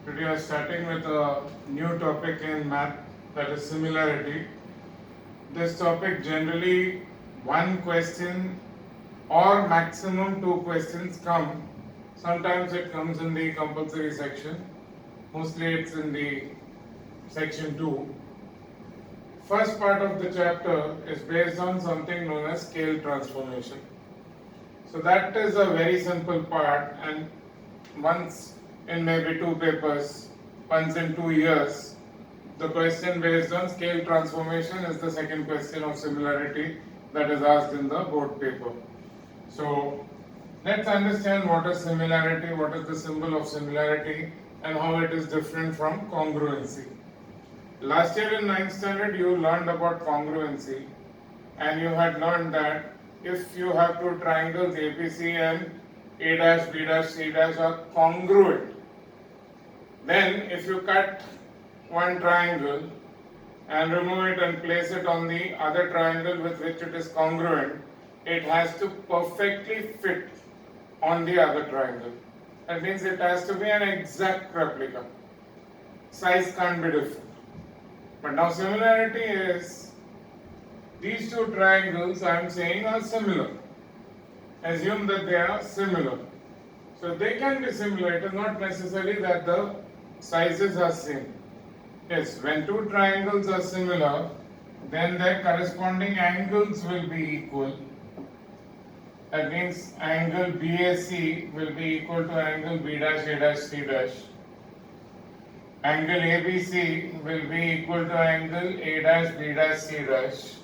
Today we are starting with a new topic in math, that is similarity. This topic generally one question or maximum two questions come. Sometimes it comes in the compulsory section, mostly it's in the section 2. First part of the chapter is based on something known as scale transformation. So that is a very simple part, and once in maybe two papers, once in 2 years, the question based on scale transformation is the second question of similarity that is asked in the board paper. So let's understand what is similarity, what is the symbol of similarity, and how it is different from congruency. Last year in 9th standard you learned about congruency, and you had learned that if you have two triangles ABC and A dash, B dash, C dash are congruent, then if you cut one triangle and remove it and place it on the other triangle with which it is congruent, it has to perfectly fit on the other triangle. That means it has to be an exact replica. Size can't be different. But now similarity is these two triangles I am saying are similar. Assume that they are similar. So they can be similar, it is not necessarily that the sizes are same. Yes, when two triangles are similar, then their corresponding angles will be equal. That means angle BAC will be equal to angle B dash A dash C dash. Angle ABC will be equal to angle A dash B dash C dash.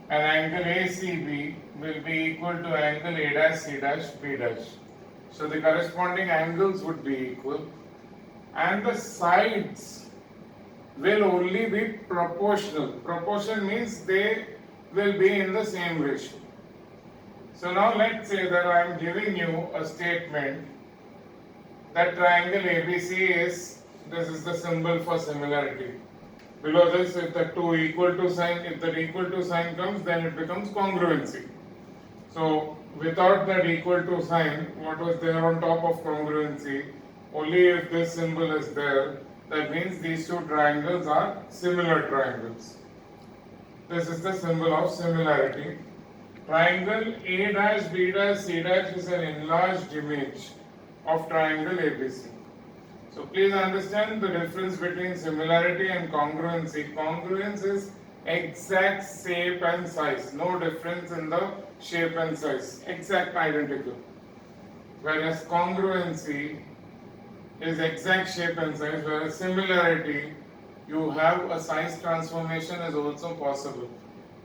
And angle ACB will be equal to angle A dash C dash B dash. So the corresponding angles would be equal, and the sides will only be proportional. Proportion means they will be in the same ratio. So now let's say that I am giving you a statement that triangle ABC is, this is the symbol for similarity. Below this, if the two equal to sign, if that equal to sign comes, then it becomes congruency. So without that equal to sign, what was there on top of congruency? Only if this symbol is there, that means these two triangles are similar triangles. This is the symbol of similarity. Triangle A dash B dash C dash is an enlarged image of triangle ABC. So please understand the difference between similarity and congruency. Congruence is exact shape and size, no difference in the shape and size, exact identical. Whereas congruency is exact shape and size, whereas similarity, you have a size transformation is also possible.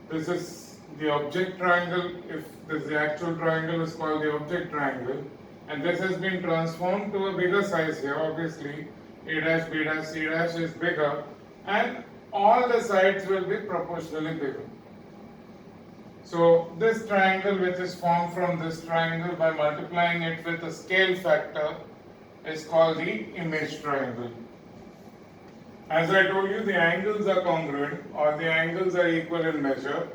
This is the object triangle. If this the actual triangle is called the object triangle, and this has been transformed to a bigger size here. Obviously A dash, B dash, C dash is bigger, and all the sides will be proportionally bigger. So this triangle, which is formed from this triangle by multiplying it with a scale factor, is called the image triangle. As I told you, the angles are congruent, or the angles are equal in measure,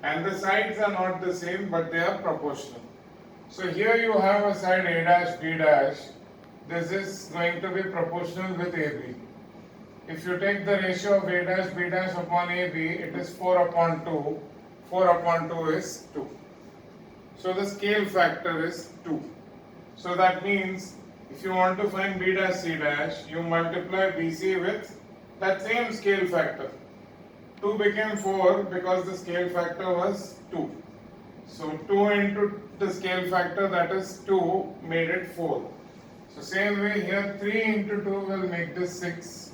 and the sides are not the same, but they are proportional. So here you have a side A dash, B dash. This is going to be proportional with AB. If you take the ratio of A dash, B dash upon AB, it is 4 upon 2. 4 upon 2 is 2. So the scale factor is 2. So that means if you want to find B dash, C dash, you multiply BC with that same scale factor. 2 became 4 because the scale factor was 2. So 2 into the scale factor, that is 2, made it 4. So same way here, 3 into 2 will make this 6,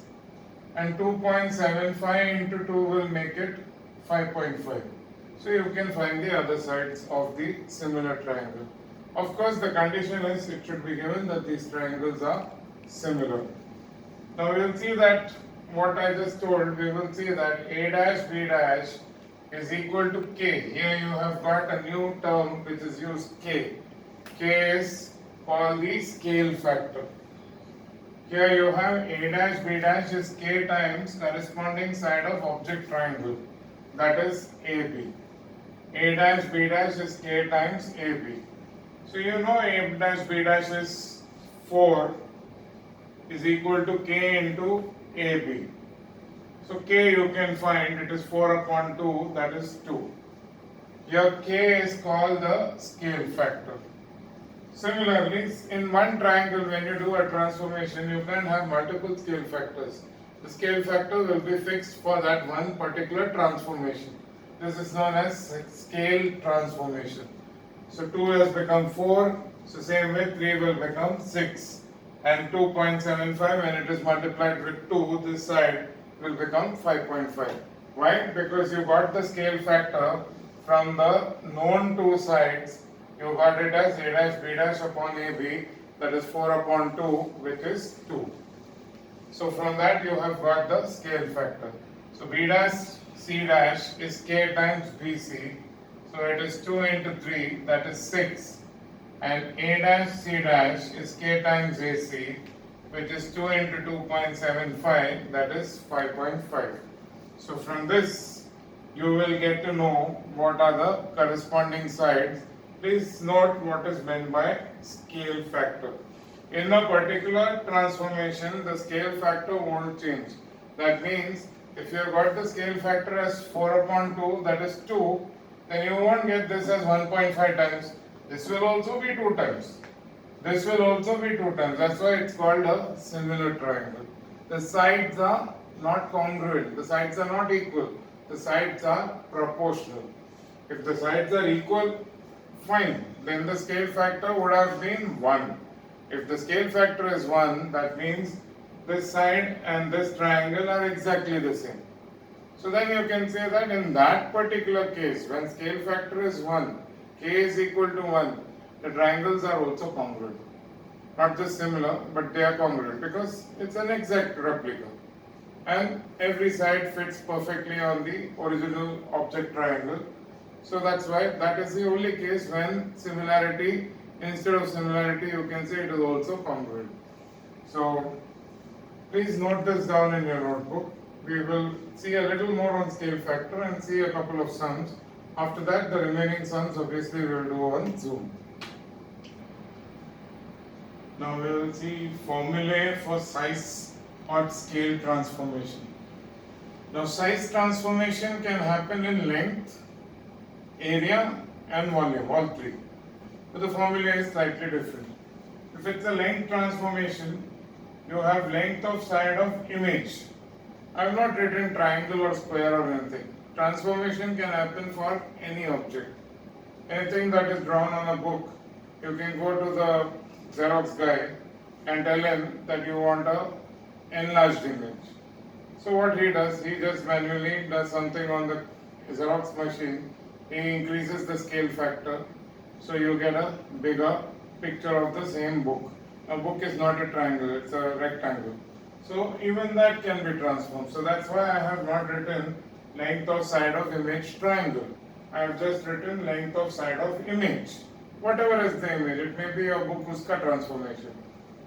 and 2.75 into 2 will make it 5.5. So you can find the other sides of the similar triangle. Of course, the condition is it should be given that these triangles are similar. Now we will see that what I just told, we will see that A dash B dash is equal to K. Here you have got a new term which is used, K. K is called the scale factor. Here you have A dash B dash is K times corresponding side of object triangle, that is AB. A dash B dash is K times AB. So you know A dash B dash is 4 is equal to K into AB. So K you can find, it is 4 upon 2, that is 2. Here K is called the scale factor. Similarly, in one triangle when you do a transformation, you can have multiple scale factors. The scale factor will be fixed for that one particular transformation. This is known as scale transformation. So 2 has become 4, so same way 3 will become 6. And 2.75 when it is multiplied with 2, this side will become 5.5. Why? Because you got the scale factor from the known two sides. You got it as a dash b dash upon ab, that is 4 upon 2, which is 2. So from that you have got the scale factor. So b dash c dash is k times bc, so it is 2 into 3, that is 6. And a dash c dash is k times ac, which is 2 into 2.75, that is 5.5. So from this you will get to know what are the corresponding sides. Please note what is meant by scale factor. In a particular transformation, the scale factor won't change. That means if you have got the scale factor as 4 upon 2, that is 2, then you won't get this as 1.5 times. This will also be 2 times. This will also be 2 times. That's why it's called a similar triangle. The sides are not congruent. The sides are not equal. The sides are proportional. If the sides are equal, fine, then the scale factor would have been 1. If the scale factor is 1, that means this side and this triangle are exactly the same. So then you can say that in that particular case, when scale factor is 1, k is equal to 1, the triangles are also congruent. Not just similar, but they are congruent because it's an exact replica. And every side fits perfectly on the original object triangle. So that's why that is the only case when similarity, instead of similarity, you can say it is also congruent. So please note this down in your notebook. We will see a little more on scale factor and see a couple of sums. After that, the remaining sums obviously we will do on Zoom. Now we will see formulae for size or scale transformation. Now size transformation can happen in length, area and volume, all three. But the formula is slightly different. If it's a length transformation, you have length of side of image. I have not written triangle or square or anything. Transformation can happen for any object. Anything that is drawn on a book, you can go to the Xerox guy and tell him that you want a enlarged image. So what he does, he just manually does something on the Xerox machine. He increases the scale factor, so you get a bigger picture of the same book. A book is not a triangle, it's a rectangle. So even that can be transformed. So that's why I have not written length of side of image triangle. I have just written length of side of image. Whatever is the image, it may be a book uska transformation,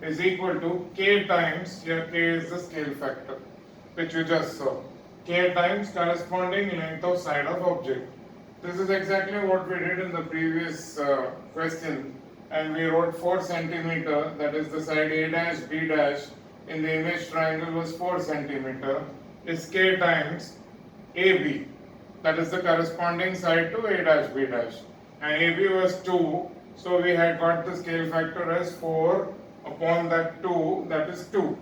is equal to k times, here k is the scale factor, which you just saw. K times corresponding length of side of object. This is exactly what we did in the previous question, and we wrote 4 centimeter, that is the side A dash B dash in the image triangle was 4 centimeter, is k times AB, that is the corresponding side to A dash B dash, and AB was 2, so we had got the scale factor as 4 upon that 2, that is 2.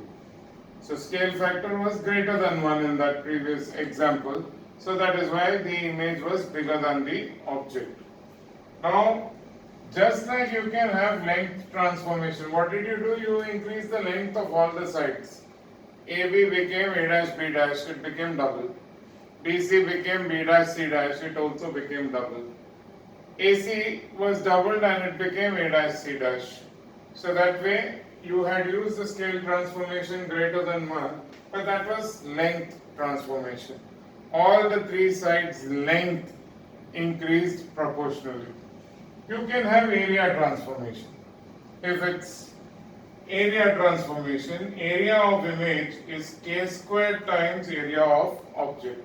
So scale factor was greater than 1 in that previous example. So that is why the image was bigger than the object. Now, just like you can have length transformation, what did you do? You increase the length of all the sides. AB became A dash B dash, it became double. BC became B dash C dash, it also became double. AC was doubled and it became A dash C dash. So that way you had used the scale transformation greater than 1, but that was length transformation. All the three sides length increased proportionally. You can have area transformation. If it's area transformation, area of image is k squared times area of object.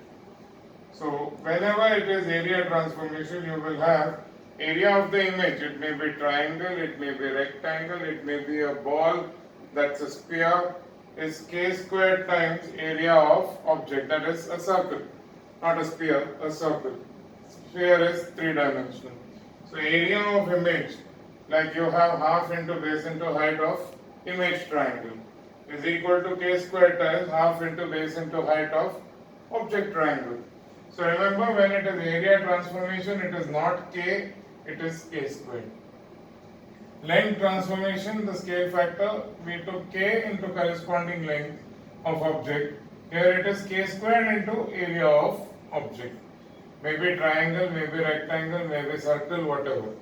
So whenever it is area transformation, you will have area of the image. It may be triangle, it may be rectangle, it may be a ball, that's a sphere, is k squared times area of object, that is a circle, not a sphere, a circle. Sphere is three-dimensional. So area of image, like you have half into base into height of image triangle, is equal to k squared times half into base into height of object triangle. So remember, when it is area transformation, it is not k, it is k squared. Length transformation, the scale factor, we took k into corresponding length of object. Here it is k squared into area of object. Maybe triangle, maybe rectangle, maybe circle, whatever.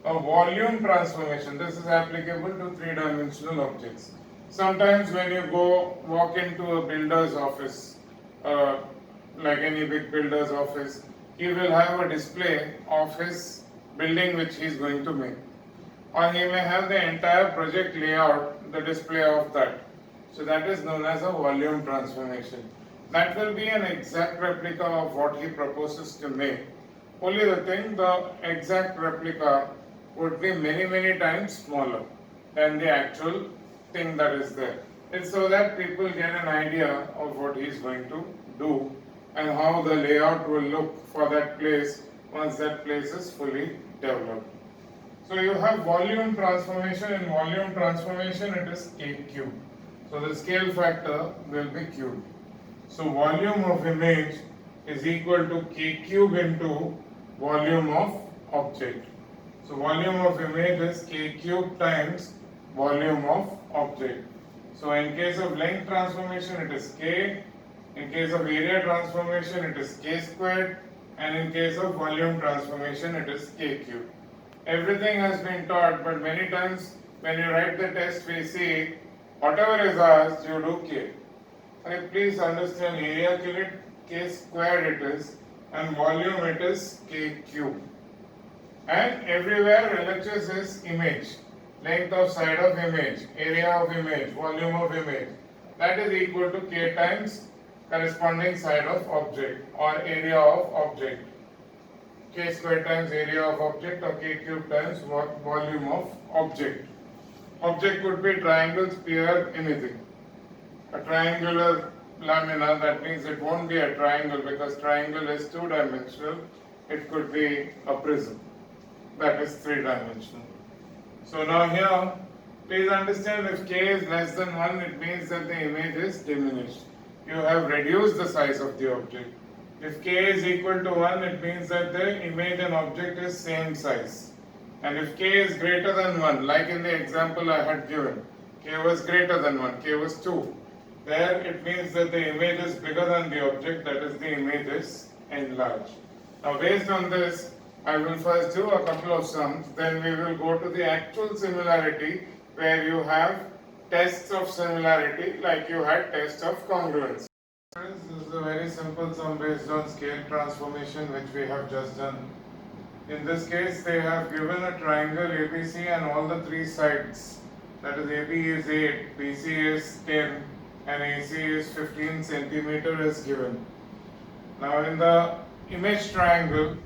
A volume transformation, this is applicable to three-dimensional objects. Sometimes when you go walk into a builder's office, like any big builder's office, he will have a display of his building which he is going to make. Or he may have the entire project layout, the display of that. So that is known as a volume transformation. That will be an exact replica of what he proposes to make. Only the thing, the exact replica would be many times smaller than the actual thing that is there. It's so that people get an idea of what he is going to do and how the layout will look for that place once that place is fully developed. So you have volume transformation. In volume transformation it is k cube. So the scale factor will be cube. So volume of image is equal to k cube into volume of object. So volume of image is k cube times volume of object. So in case of length transformation it is k, in case of area transformation it is k squared, and in case of volume transformation it is k cube. Everything has been taught, but many times when you write the test we see whatever is asked you do k. And please understand, area k squared it is and volume it is k cube. And everywhere LHS is image, length of side of image, area of image, volume of image. That is equal to k times corresponding side of object or area of object. K squared times area of object or k cube times volume of object. Object could be triangle, sphere, anything. A triangular lamina, that means it won't be a triangle because triangle is two-dimensional. It could be a prism, that is three-dimensional. So now here, please understand, if k is less than 1, it means that the image is diminished. You have reduced the size of the object. If k is equal to 1, it means that the image and object is same size. And if k is greater than 1, like in the example I had given, k was greater than 1, k was 2. There it means that the image is bigger than the object, that is, the image is enlarged. Now based on this, I will first do a couple of sums, then we will go to the actual similarity where you have tests of similarity like you had tests of congruence. This is a very simple sum based on scale transformation which we have just done. In this case, they have given a triangle ABC and all the three sides. That is, AB is 8, BC is 10, and AC is 15 centimeter is given. Now, in the image triangle,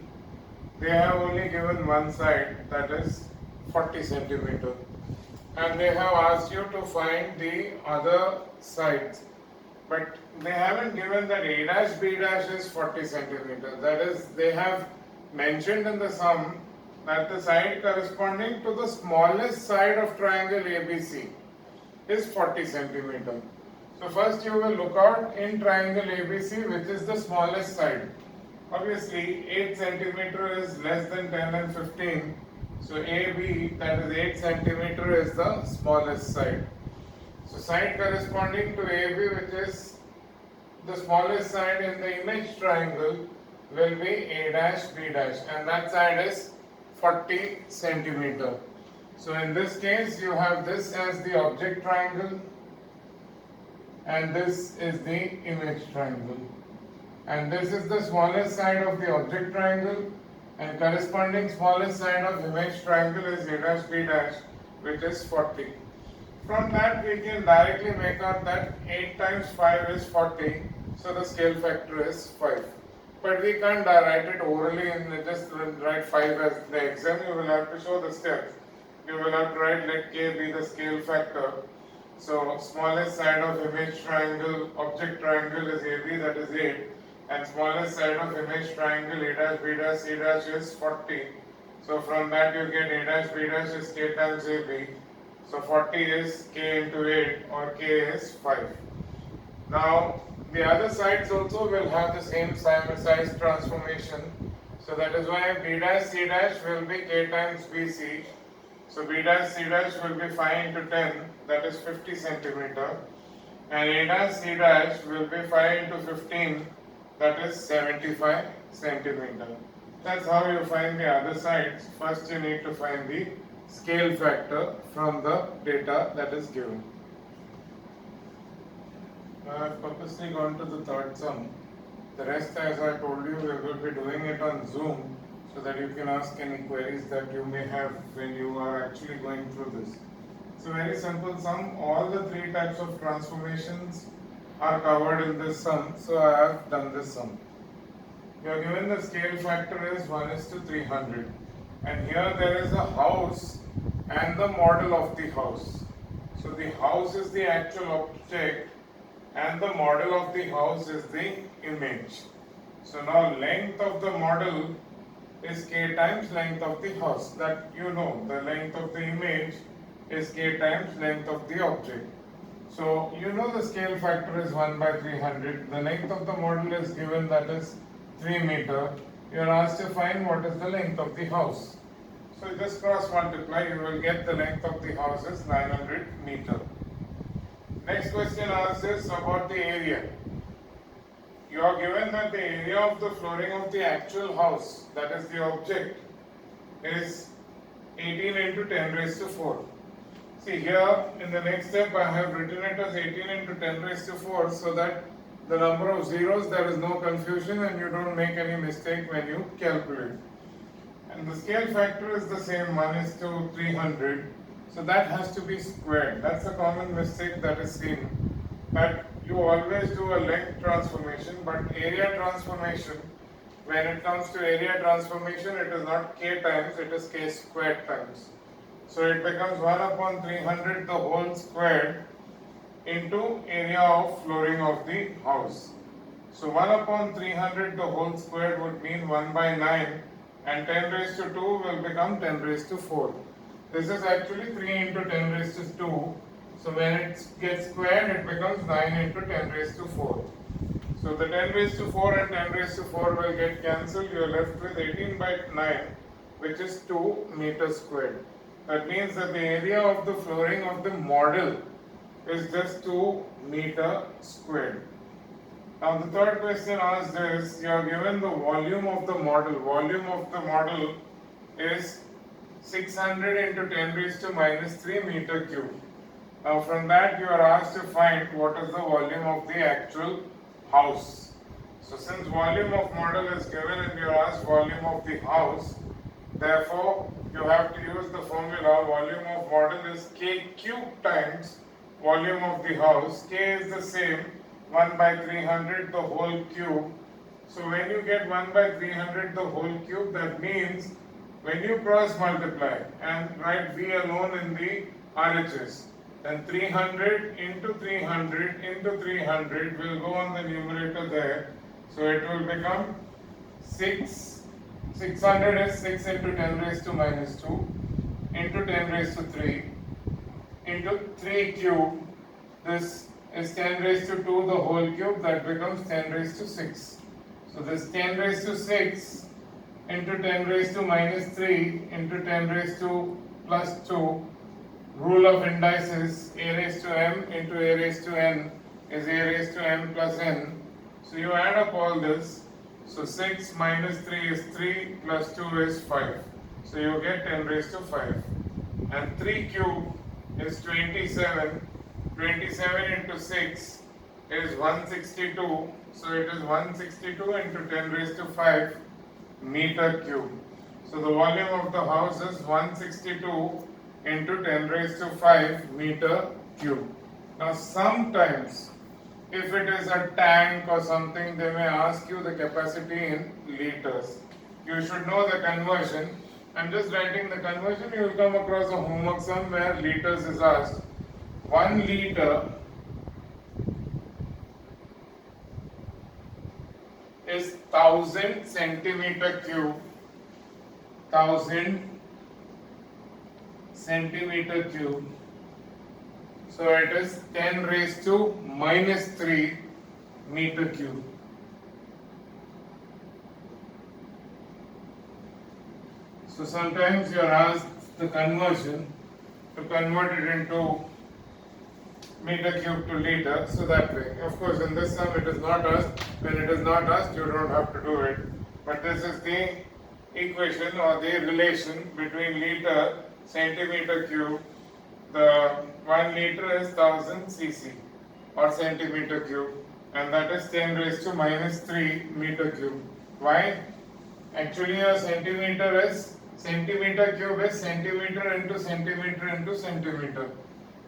they have only given one side, that is 40 centimeter, and they have asked you to find the other sides. But they haven't given that A dash B dash is 40 centimeters. That is, they have mentioned in the sum that the side corresponding to the smallest side of triangle ABC is 40 centimeters. So first you will look out in triangle ABC which is the smallest side. Obviously 8 centimeter is less than 10 and 15. So AB, that is 8 centimeter, is the smallest side. So side corresponding to AB, which is the smallest side in the image triangle, will be A dash B dash, and that side is 40 centimeter. So in this case you have this as the object triangle and this is the image triangle, and this is the smallest side of the object triangle, and corresponding smallest side of image triangle is A dash B dash, which is 40. From that we can directly make out that 8 times 5 is 40, so the scale factor is 5. But we can't write it orally and just write 5 as the exam. You will have to show the steps. You will have to write let k be the scale factor. So smallest side of image triangle, object triangle is AB, that is 8, and smallest side of image triangle A dash B dash C dash is 40. So from that you get A dash B dash is K times AB. So 40 is K into 8 or K is 5. Now the other sides also will have the same size transformation. So that is why B dash C dash will be K times BC. So B dash C dash will be 5 into 10, that is 50 centimeter. And A dash C dash will be 5 into 15, that is 75 centimeter. That's how you find the other sides. First you need to find the scale factor from the data that is given. Now I have purposely gone to the third sum. The rest, as I told you, we will be doing it on Zoom so that you can ask any queries that you may have when you are actually going through this. It's a very simple sum. All the three types of transformations are covered in this sum, so I have done this sum. You are given the scale factor is 1:300, and here there is a house and the model of the house. So the house is the actual object and the model of the house is the image. So now length of the model is K times length of the house. That you know, the length of the image is K times length of the object. So you know the scale factor is 1/300. The length of the model is given, that is 3 meter. You are asked to find what is the length of the house. So just cross multiply, you will get the length of the house is 900 meter. Next question asks us about the area. You are given that the area of the flooring of the actual house, that is the object, is 18 into 10 raised to 4. See here in the next step I have written it as 18 into 10 raised to 4 so that the number of zeros, there is no confusion and you don't make any mistake when you calculate. And the scale factor is the same, 1:300. So that has to be squared. That's a common mistake that is seen. But you always do a length transformation, but area transformation, when it comes to area transformation, it is not K times, it is K squared times. So it becomes 1/300 the whole squared into area of flooring of the house. So 1/300 the whole squared would mean 1/9 and 10 raised to 2 will become 10 raised to 4. This is actually 3 into 10 raised to 2. So when it gets squared it becomes 9 into 10 raised to 4. So the 10 raised to 4 and 10 raised to 4 will get cancelled. You are left with 18/9 which is 2 meters squared. That means that the area of the flooring of the model is just 2 meter squared. Now the third question asks is, you are given the volume of the model. Volume of the model is 600 into 10 raised to -3 meter cube. Now from that you are asked to find what is the volume of the actual house. So since volume of model is given and you are asked volume of the house, therefore you have to use the formula volume of model is K cube times volume of the house. K is the same, 1/300 the whole cube. So when you get 1/300 the whole cube, that means when you cross multiply and write V alone in the RHS, then 300 into 300 into 300 will go on the numerator there. So it will become 600 is 6 into 10 raised to -2 into 10 raised to 3 into 3 cube. This is 10 raised to 2 the whole cube, that becomes 10 raised to 6. So this 10 raised to 6 into 10 raised to -3 into 10 raised to +2. Rule of indices, a raised to m into a raised to n is a raised to m plus n. So you add up all this. So 6 minus 3 is 3 plus 2 is 5. So you get 10 raised to 5. And 3 cube is 27. 27 into 6 is 162. So it is 162 into 10 raised to 5 meter cube. So the volume of the house is 162 into 10 raised to 5 meter cube. Now sometimes if it is a tank or something, they may ask you the capacity in liters. You should know the conversion. I'm just writing the conversion. You will come across a homework sum where liters is asked. 1 liter is 1000 centimeter cube, 1000 centimeter cube. So it is 10 raised to minus 3 meter cube. So sometimes you are asked the conversion to convert it into meter cube to liter, so that way. Of course, in this sum it is not asked. When it is not asked, you don't have to do it. But this is the equation or the relation between liter, centimeter cube. The 1 liter is 1000 cc or centimeter cube, and that is 10 raised to minus 3 meter cube. Why? Actually, a centimeter cube is centimeter into centimeter into centimeter.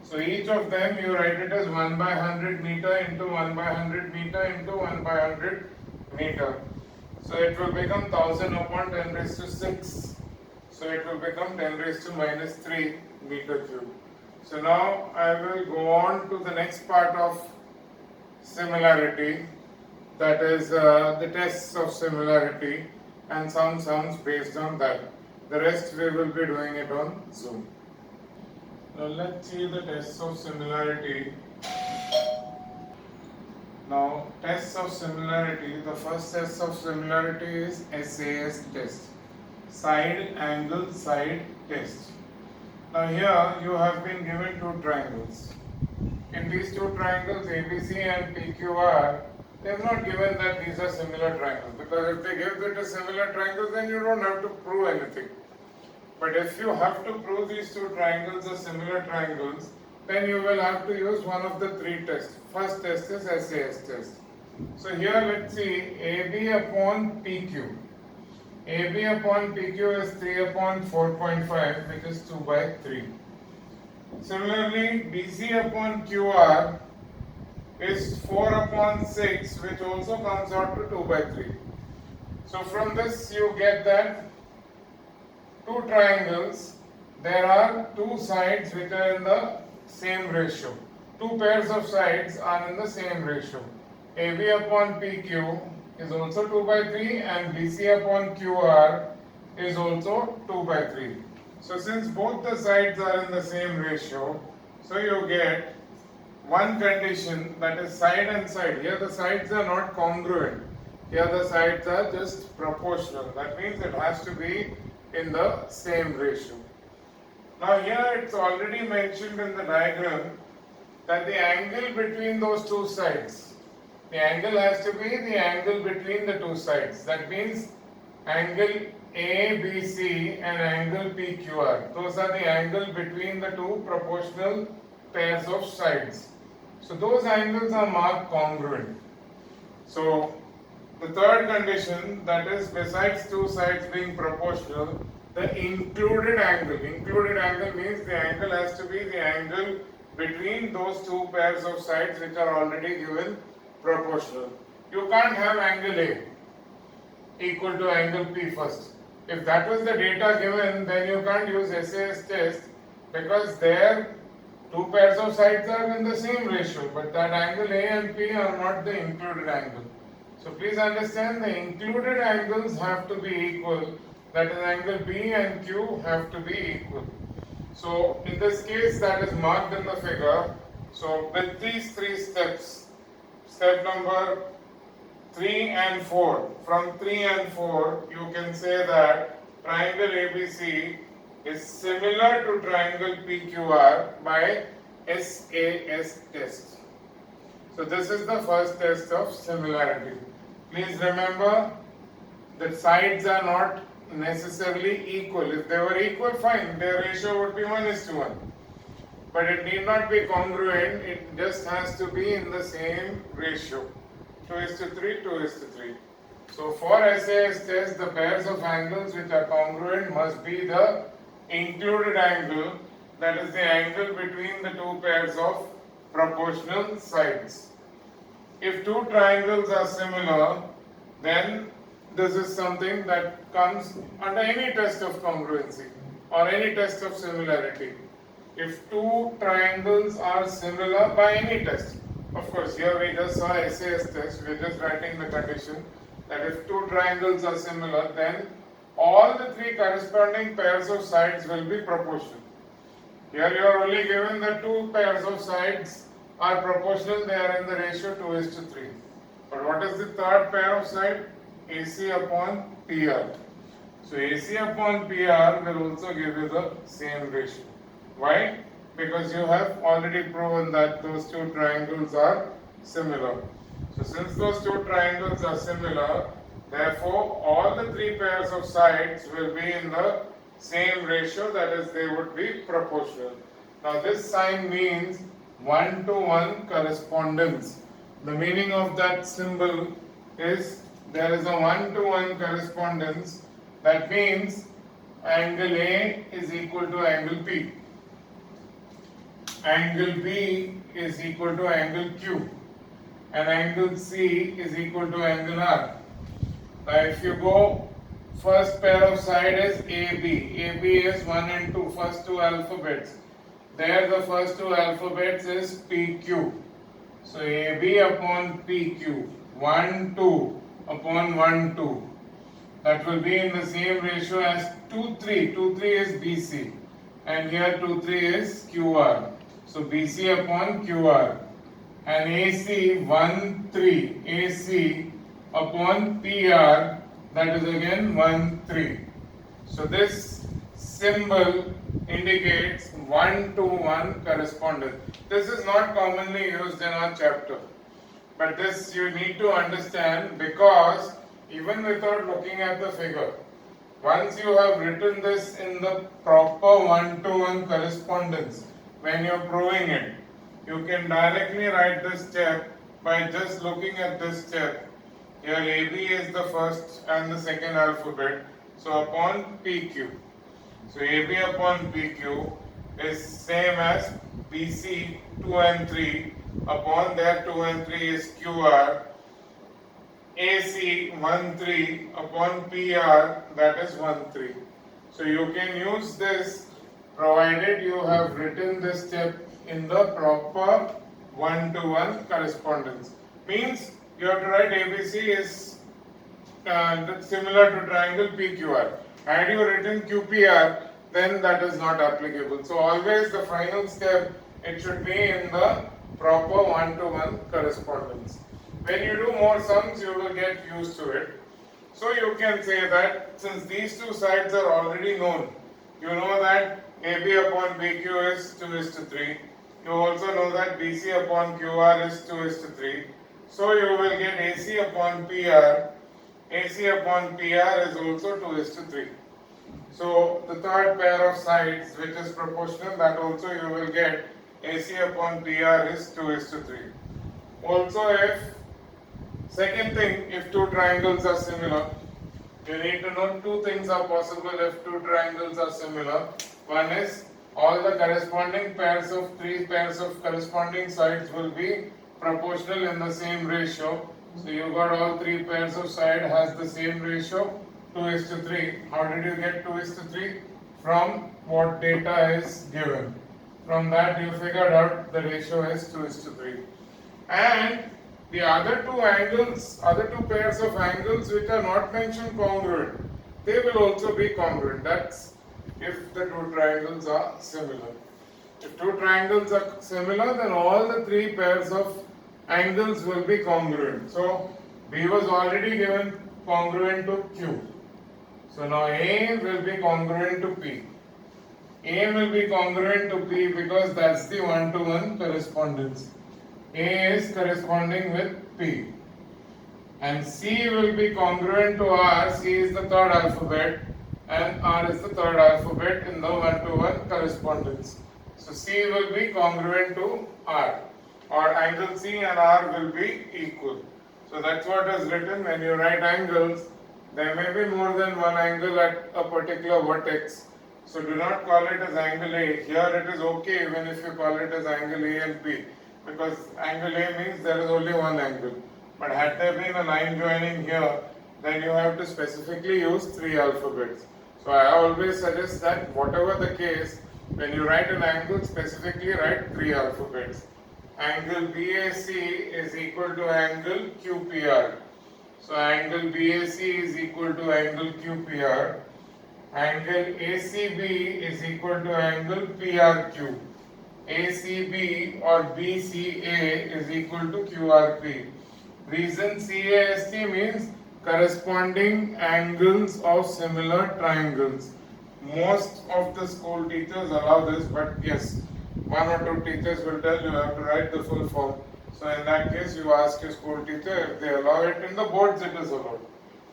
So each of them you write it as 1 by 100 meter into 1 by 100 meter into 1 by 100 meter. So it will become 1000 upon 10 raised to 6. So it will become 10 raised to minus 3 meter cube. So now I will go on to the next part of similarity, that is the tests of similarity and some sums based on that. The rest we will be doing it on Zoom. Now let's see the tests of similarity. Now tests of similarity, the first test of similarity is SAS test, side angle side test. Now here you have been given two triangles. In these two triangles ABC and PQR, they have not given that these are similar triangles, because if they give it a similar triangle, then you don't have to prove anything. But if you have to prove these two triangles are similar triangles, then you will have to use one of the three tests. First test is SAS test. So here let's see AB upon PQ. AB upon PQ is 3 upon 4.5, which is 2 by 3. Similarly, BC upon QR is 4 upon 6, which also comes out to 2 by 3. So from this you get that two triangles, there are two sides which are in the same ratio. Two pairs of sides are in the same ratio. AB upon PQ is also 2 by 3 and BC upon QR is also 2 by 3. So since both the sides are in the same ratio, so you get one condition, that is side and side. Here the sides are not congruent. Here the sides are just proportional. That means it has to be in the same ratio. Now here it's already mentioned in the diagram that the angle between those two sides, the angle has to be the angle between the two sides. That means angle ABC and angle PQR. Those are the angle between the two proportional pairs of sides. So those angles are marked congruent. So the third condition, that is besides two sides being proportional, the included angle means the angle has to be the angle between those two pairs of sides which are already given proportional. You can't have angle A equal to angle P first. If that was the data given, then you can't use SAS test, because there two pairs of sides are in the same ratio, but that angle A and P are not the included angle. So please understand, the included angles have to be equal, that is angle B and Q have to be equal. So in this case that is marked in the figure. So with these three steps, step number 3 and 4, from 3 and 4 you can say that triangle ABC is similar to triangle PQR by SAS test. So this is the first test of similarity. Please remember that sides are not necessarily equal. If they were equal, fine, their ratio would be 1:1. But it need not be congruent, it just has to be in the same ratio. 2:3, 2:3. So for SAS test, the pairs of angles which are congruent must be the included angle, that is the angle between the two pairs of proportional sides. If two triangles are similar, then this is something that comes under any test of congruency or any test of similarity. if two triangles are similar by any test. Of course, here we just saw SAS test, we are just writing the condition that if two triangles are similar, then all the three corresponding pairs of sides will be proportional. Here you are only given the two pairs of sides are proportional, they are in the ratio 2:3. But what is the third pair of side? AC upon PR. So AC upon PR will also give you the same ratio. Why? Because you have already proven that those two triangles are similar. So since those two triangles are similar, therefore all the three pairs of sides will be in the same ratio, that is, they would be proportional. Now this sign means 1-to-1 correspondence. The meaning of that symbol is there is a 1-to-1 correspondence. That means angle A is equal to angle P. Angle B is equal to angle Q. And angle C is equal to angle R. Now if you go, first pair of side is AB. AB is 1 and 2, first two alphabets. There the first two alphabets is PQ. So AB upon PQ, 1, 2 upon 1, 2. That will be in the same ratio as 2, 3. 2, 3 is BC. And here 2, 3 is QR. So BC upon QR. And AC 1, 3. AC upon PR, that is again 1, 3. So this symbol indicates 1-to-1 correspondence. This is not commonly used in our chapter. But this you need to understand, because even without looking at the figure, once you have written this in the proper 1-to-1 correspondence, when you are proving it, you can directly write this step by just looking at this step. Here AB is the first and the second alphabet, so upon PQ. So AB upon PQ is same as BC 2 and 3, upon that 2 and 3 is QR. AC 1, 3 upon PR, that is 1, 3. So you can use this provided you have written this step in the proper 1-to-1 correspondence. Means you have to write ABC is similar to triangle PQR. Had you written QPR, then that is not applicable. So always the final step, it should be in the proper 1-to-1 correspondence. When you do more sums, you will get used to it. So you can say that since these two sides are already known, you know that AB upon BQ is 2:3. You also know that BC upon QR is 2:3. So you will get AC upon PR. AC upon PR is also 2:3. So the third pair of sides, which is proportional, that also you will get AC upon PR is 2:3. Also, if second thing, if two triangles are similar, you need to know two things are possible if two triangles are similar. One is all the corresponding pairs of three pairs of corresponding sides will be proportional in the same ratio. So you got all three pairs of side has the same ratio, 2:3. How did you get 2:3? From what data is given. From that you figured out the ratio is 2:3. And the other two angles, other two pairs of angles which are not mentioned congruent, they will also be congruent. That's if the two triangles are similar. If two triangles are similar, then all the three pairs of angles will be congruent. So B was already given congruent to Q. So now A will be congruent to P. A will be congruent to P because that's the 1-to-1 correspondence. A is corresponding with P. And C will be congruent to R. C is the third alphabet and R is the third alphabet in the 1-to-1 correspondence. So C will be congruent to R, or angle C and R will be equal. So that's what is written. When you write angles, there may be more than one angle at a particular vertex. So do not call it as angle A. Here it is okay even if you call it as angle A and B, because angle A means there is only one angle. But had there been a line joining here, then you have to specifically use three alphabets. So I always suggest that whatever the case, When you write an angle, specifically write 3 alphabets. Angle BAC is equal to angle QPR. So angle BAC is equal to angle QPR. Angle ACB is equal to angle PRQ. ACB or BCA is equal to QRP. Reason CAST means corresponding angles of similar triangles. Most of the school teachers allow this, but yes, one or two teachers will tell you have to write the full form. So in that case, you ask your school teacher if they allow it. In the boards, it is allowed.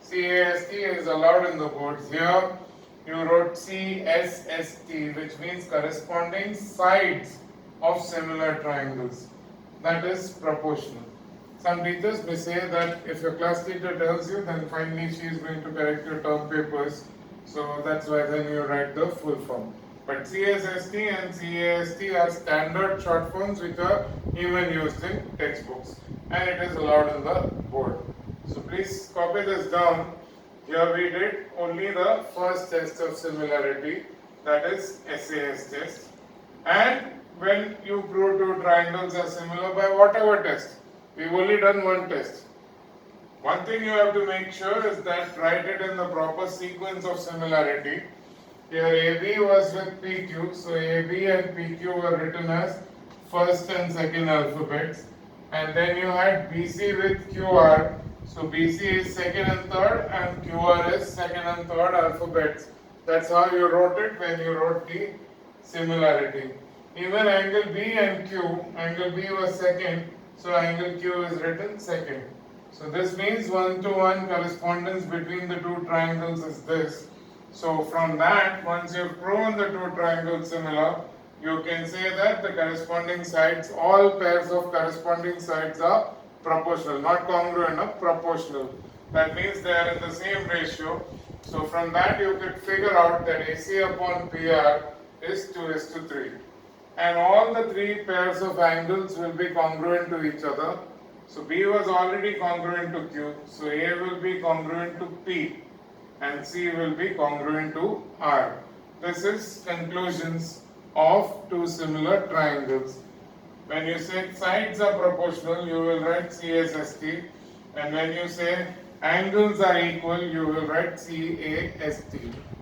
CAST is allowed in the boards. Here, you wrote CSST, which means corresponding sides of similar triangles. That is proportional. Some teachers may say that if your class teacher tells you, then finally she is going to correct your term papers. So that's why then you write the full form. But CSST and CAST are standard short forms which are even used in textbooks, and it is allowed in the board. So please copy this down. Here we did only the first test of similarity, that is SAS test. And when you prove two triangles are similar by whatever test, we've only done one test. One thing you have to make sure is that write it in the proper sequence of similarity. Here AB was with PQ, so AB and PQ were written as first and second alphabets. And then you had BC with QR, so BC is second and third, and QR is second and third alphabets. That's how you wrote it when you wrote the similarity. Even angle B and Q, angle B was second, so angle Q is written second. So this means 1-to-1 correspondence between the two triangles is this. So from that, once you've proven the two triangles similar, you can say that the corresponding sides, all pairs of corresponding sides are proportional, not congruent, no, proportional. That means they are in the same ratio. So from that you could figure out that AC upon PR is 2:3. And all the three pairs of angles will be congruent to each other. So B was already congruent to Q, so A will be congruent to P and C will be congruent to R. This is conclusions of two similar triangles. When you say sides are proportional, you will write CSST, and when you say angles are equal, you will write CAST.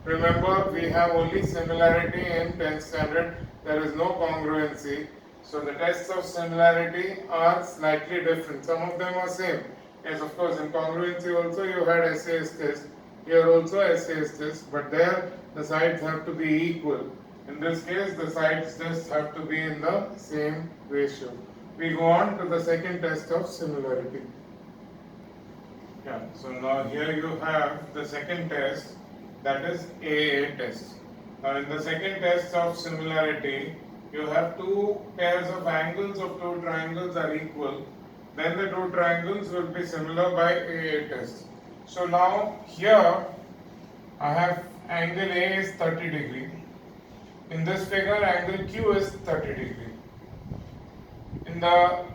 Remember, we have only similarity in 10th standard, there is no congruency. So the tests of similarity are slightly different. Some of them are same. Yes, of course, in congruency also you had SAS test. Here also SAS test, but there the sides have to be equal. In this case, the sides just have to be in the same ratio. We go on to the second test of similarity. Yeah, so now here you have the second test, that is AA test. Now in the second test of similarity, you have two pairs of angles of two triangles are equal, then the two triangles will be similar by AA test. So now here I have angle A is 30 degree. In this figure, angle Q is 30 degree. In the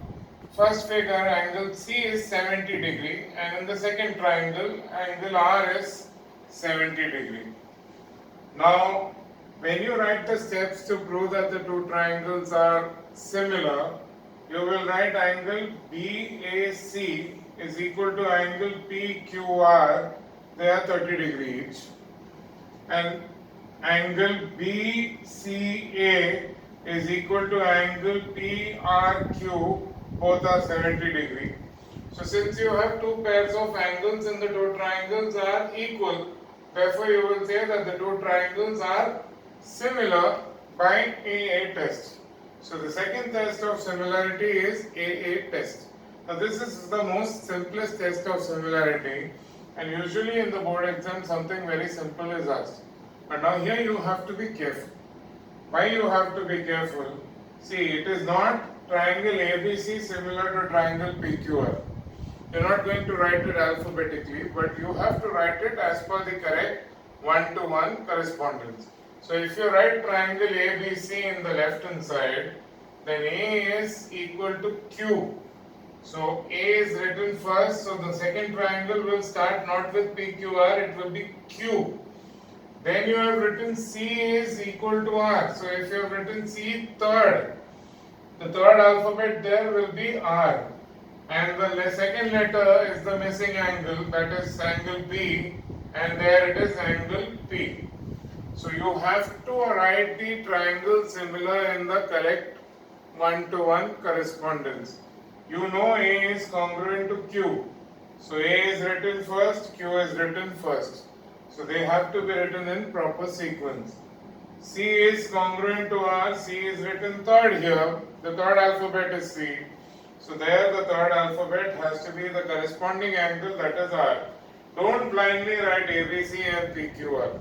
first figure, angle C is 70 degree, and in the second triangle, angle R is 70 degree. Now, when you write the steps to prove that the two triangles are similar, you will write angle BAC is equal to angle PQR, they are 30 degree each. And angle BCA is equal to angle PRQ, both are 70 degree. So since you have two pairs of angles and the two triangles are equal, therefore you will say that the two triangles are similar by AA test. So the second test of similarity is AA test. Now this is the most simplest test of similarity, and usually in the board exam something very simple is asked. But now here you have to be careful. Why you have to be careful? See, it is not triangle ABC similar to triangle PQR. You are not going to write it alphabetically, but you have to write it as per the correct 1-to-1 correspondence. So if you write triangle ABC in the left hand side, then A is equal to Q. So A is written first, so the second triangle will start not with PQR, it will be Q. Then you have written C is equal to R. So if you have written C third, the third alphabet there will be R. And the second letter is the missing angle, that is angle B, and there it is angle P. So you have to write the triangle similar in the correct one-to-one correspondence. You know A is congruent to Q. So A is written first, Q is written first. So they have to be written in proper sequence. C is congruent to R, C is written third here. The third alphabet is C. So there the third alphabet has to be the corresponding angle, that is R. Don't blindly write ABC and PQR.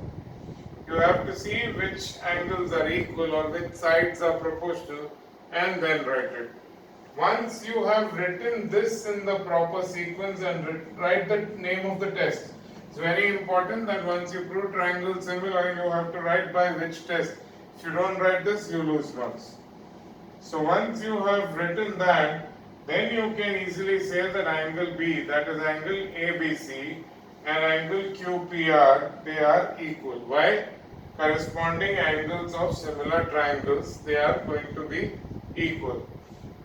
You have to see which angles are equal or which sides are proportional and then write it. Once you have written this in the proper sequence and write the name of the test. It's very important that once you prove triangle similar, you have to write by which test. If you don't write this, you lose marks. So once you have written that, then you can easily say that angle B, that is angle ABC, and angle QPR, they are equal. Why? Corresponding angles of similar triangles, they are going to be equal.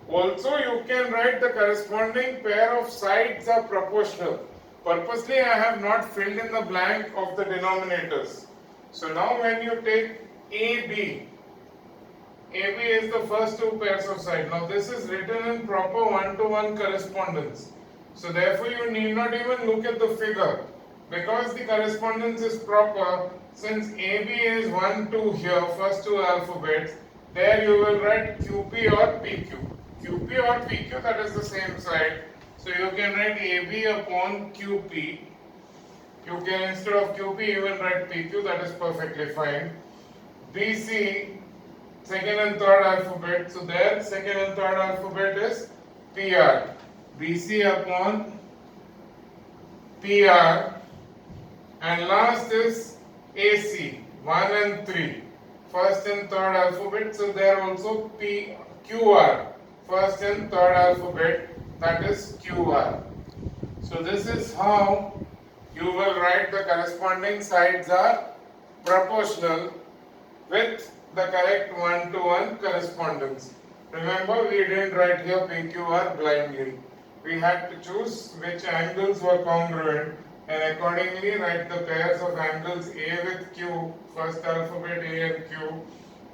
Also, you can write the corresponding pair of sides are proportional. Purposely, I have not filled in the blank of the denominators. So now when you take AB, AB is the first two pairs of sides. Now this is written in proper one-to-one correspondence. So therefore you need not even look at the figure. Because the correspondence is proper, since AB is 1, 2 here, first two alphabets, there you will write QP or PQ. QP or PQ, that is the same side. So you can write AB upon QP. You can, instead of QP, even write PQ, that is perfectly fine. BC, second and third alphabet. So there, second and third alphabet is PR. BC upon PR. And last is AC, 1 and 3. First and third alphabet. So there also QR. First and third alphabet, that is QR. So this is how you will write the corresponding sides are proportional with the correct one-to-one correspondence. Remember, we didn't write here PQR blindly. We had to choose which angles were congruent and accordingly write the pairs of angles A with Q, first alphabet A and Q,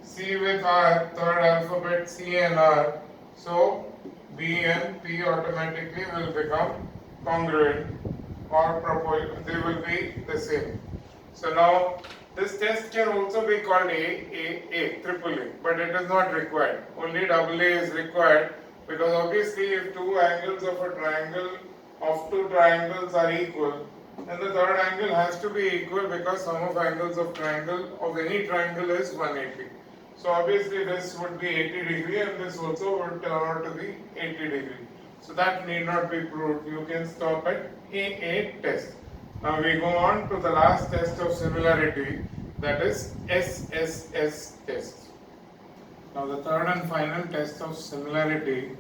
C with R, third alphabet C and R. So B and P automatically will become congruent or proportional, they will be the same. So now this test can also be called triple A, but it is not required. Only double A is required because obviously if two angles of a triangle of two triangles are equal, then the third angle has to be equal because sum of angles of triangle of any triangle is 180. So obviously this would be 80 degree and this also would turn out to be 80 degree. So that need not be proved. You can stop at A8 test. Now we go on to the last test of similarity, that is SSS test. Now the third and final test of similarity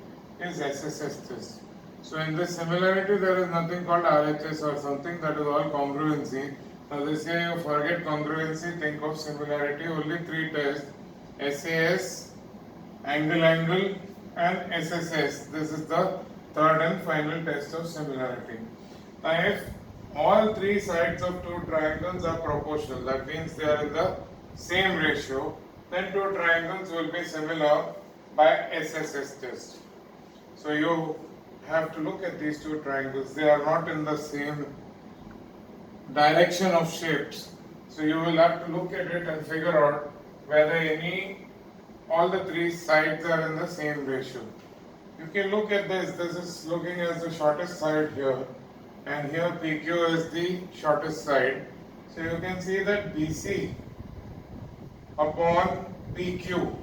is SSS test. So in this similarity there is nothing called RHS or something, that is all congruency. Now they say you forget congruency, think of similarity. Only three tests: SAS, angle and SSS. This is the third and final test of similarity. Now if all three sides of two triangles are proportional, that means they are in the same ratio, then two triangles will be similar by SSS test. So you have to look at these two triangles. They are not in the same direction of shapes. So you will have to look at it and figure out whether all the three sides are in the same ratio. You can look at this. This is looking as the shortest side here, and here PQ is the shortest side. So you can see that BC upon PQ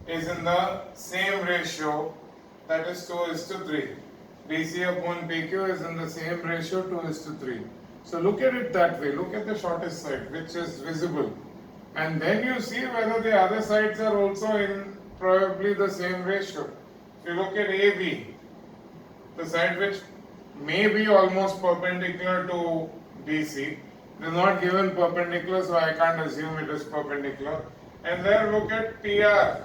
is in the same ratio, that is 2:3. BC upon PQ is in the same ratio, 2:3. So look at it that way. Look at the shortest side, which is visible. And then you see whether the other sides are also in probably the same ratio. If you look at AB, the side which may be almost perpendicular to BC, It is not given perpendicular, so I can't assume it is perpendicular. And then look at PR.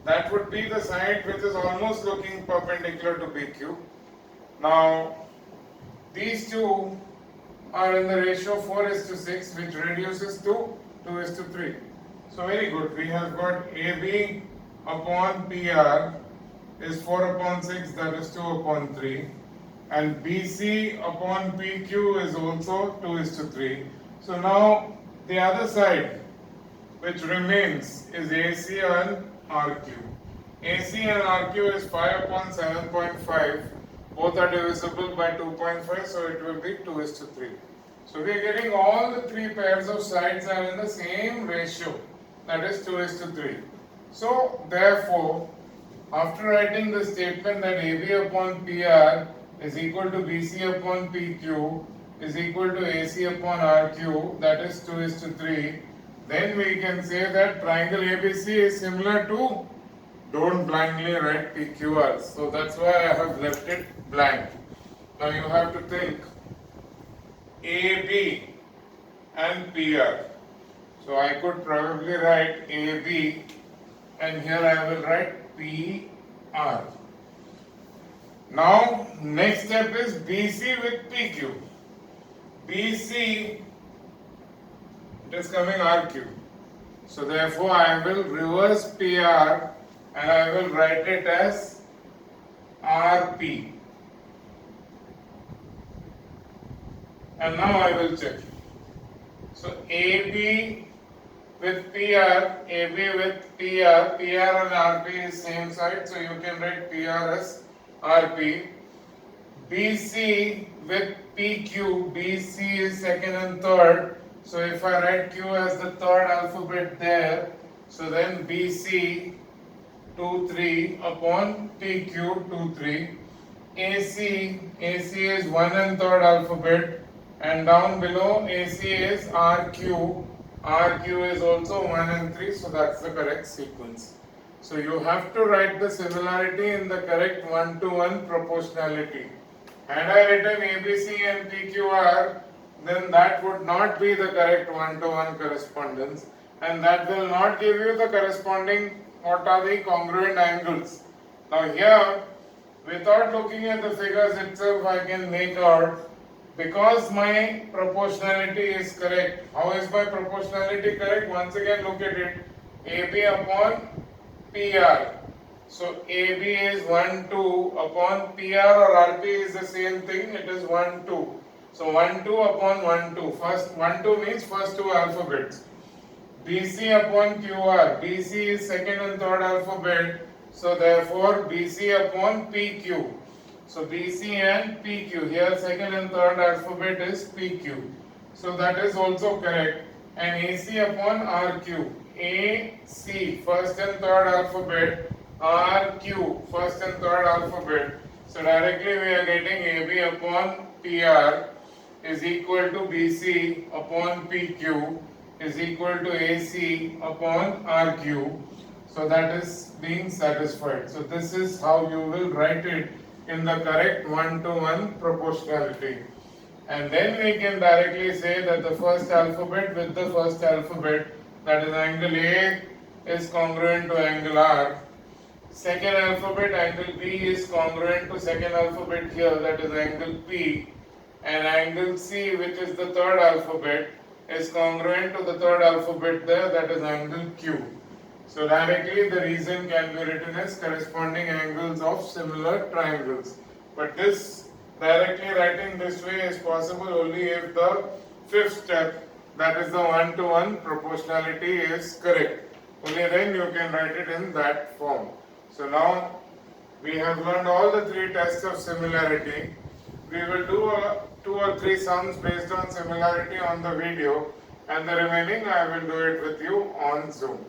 That would be the side which is almost looking perpendicular to PQ. Now, these two are in the ratio 4:6, which reduces to 2:3. So very good. We have got AB upon PR is 4/6, that is 2/3. And BC upon PQ is also 2:3. So now the other side which remains is AC and RQ. AC and RQ is 5/7.5. Both are divisible by 2.5, so it will be 2:3. So we are getting all the three pairs of sides are in the same ratio, that is 2:3. So therefore, after writing the statement that AB upon PR is equal to BC upon PQ is equal to AC upon RQ, that is 2:3, then we can say that triangle ABC is similar to, don't blindly write PQR. So that's why I have left it blank. Now you have to think AB and PR. So I could probably write AB and here I will write PR. Now next step is BC with PQ. BC, it is coming RQ. So therefore I will reverse PR and I will write it as RP. And now I will check. So AB with PR, AB with PR, PR and RP is same side, so you can write PR as RP. BC with PQ, BC is second and third, so if I write Q as the third alphabet there, so then BC 2,3 upon PQ 2,3. AC is 1 and third alphabet, and down below AC is RQ. RQ is also 1 and 3, so that's the correct sequence. So you have to write the similarity in the correct 1-to-1 proportionality. Had I written ABC and PQR, then that would not be the correct 1-to-1 correspondence, and that will not give you the corresponding what are the congruent angles. Now here, without looking at the figures itself, I can make out, because my proportionality is correct. How is my proportionality correct? Once again look at it. AB upon PR. So AB is 1, 2 upon PR or RP is the same thing, it is 1, 2. So 1, 2 upon 1, 2. First 1, 2 means first two alphabets. BC upon QR. BC is second and third alphabet. So therefore BC upon PQ. So BC and PQ. Here second and third alphabet is PQ. So that is also correct. And AC upon RQ. AC first and third alphabet. RQ first and third alphabet. So directly we are getting AB upon PR is equal to BC upon PQ is equal to AC upon RQ. So that is being satisfied. So this is how you will write it in the correct 1-to-1 proportionality. And then we can directly say that the first alphabet with the first alphabet, that is angle A, is congruent to angle R. Second alphabet, angle B, is congruent to second alphabet here, that is angle P. And angle C, which is the third alphabet, is congruent to the third alphabet there, that is angle Q. So directly the reason can be written as corresponding angles of similar triangles. But this directly writing this way is possible only if the fifth step, that is the 1-to-1 proportionality, is correct. Only then you can write it in that form. So now we have learned all the three tests of similarity. We will do 2 or 3 sums based on similarity on the video, and the remaining I will do it with you on Zoom.